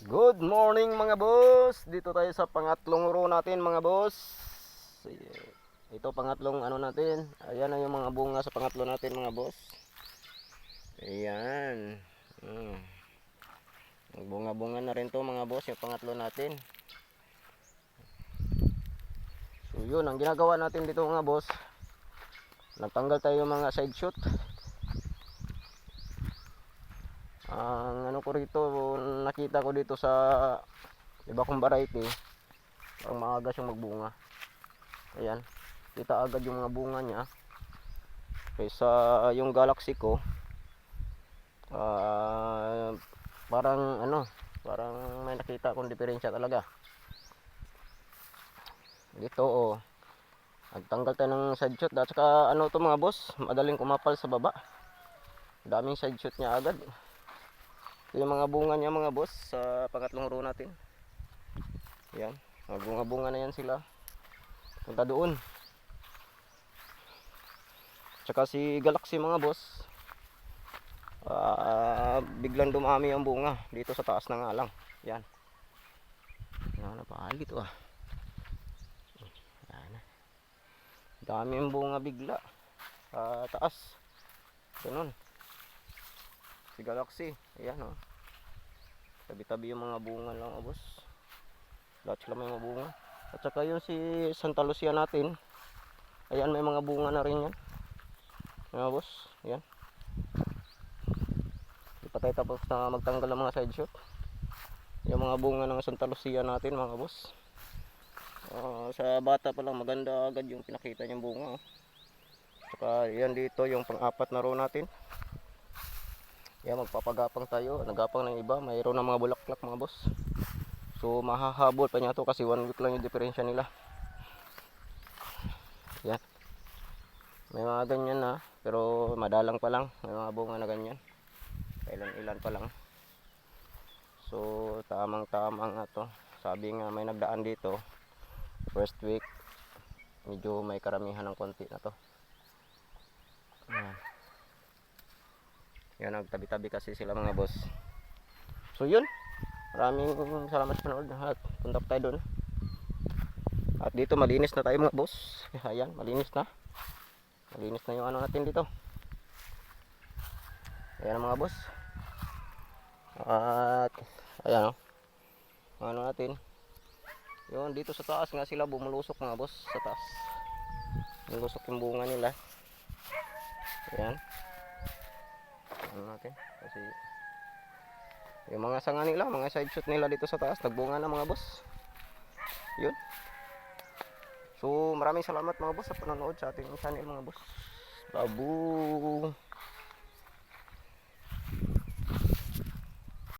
Good morning mga boss. Dito tayo sa pangatlong row natin mga boss. Ito pangatlong ano natin. Ayan na yung mga bunga sa pangatlo natin mga boss. Ayan. Bunga-bunga na rin to mga boss yung pangatlo natin. So yun ang ginagawa natin dito mga boss. Nagtanggal tayo yung mga side shoot. Ang ano ko rito, nakita ko dito sa iba kong variety, parang maaga siyang magbunga. Ayan, kita agad yung mga bunga niya. Kaysa yung Galaxy ko, parang ano, parang may nakita akong diferensya talaga. Dito oh, nagtanggal tayo ng side shoot. At saka ano to mga boss, madaling kumapal sa baba. Daming side shoot niya agad. Yung mga bunga niya mga boss sa pangatlong row natin. Yan, bunga-bunga na yan sila. Punta doon. Tsaka si Galaxy mga boss, biglang dumami ang bunga dito sa taas na nga lang. Yan. Yan, napahali ito ah. Yan. Dami ang bunga bigla sa taas. Ganun. Si Galaxy, ayan oh. Tabi-tabi yung mga bunga lang oh boss. Lahat sila may mga bunga. At saka yung si Santa Lucia natin, ayan may mga bunga na rin yan. Ayan boss, ayan. Di pa tayo tapos na magtanggal ng mga side shoot. Yung mga bunga ng Santa Lucia natin mga boss. Sa bata pa lang maganda agad yung pinakita niyang bunga oh. Saka yan dito yung pang-apat na row natin. Yan, magpapagapang tayo. Nagapang ng iba, mayroon ng mga bulaklak mga boss. So mahahabol pa niya to kasi 1 week lang yung diferensya nila. Yan. May mga ganyan na, pero madalang pa lang. May mga bunga na ganyan. Ilan-ilan pa lang. So tamang-tama nga to. Sabi nga may nagdaan dito. First week, medyo may karamihan ng konti na to. Yan. Yan, nagtabi-tabi kasi sila mga boss. So yun, maraming salamat sa panood at punta tayo doon. At dito malinis na tayo mga boss. Ayan, malinis na. Malinis na yung ano natin dito. Ayan mga boss. At ayan o, ano natin. Yun, dito sa taas nga sila bumulusok mga boss. Sa taas bumulusok yung bunga nila. Ayan. Ano natin kasi yung mga sanga nila, mga side shoot nila dito sa taas nagbunga na mga boss. Yun. So maraming salamat mga boss sa panonood sa ating channel mga boss. Babu.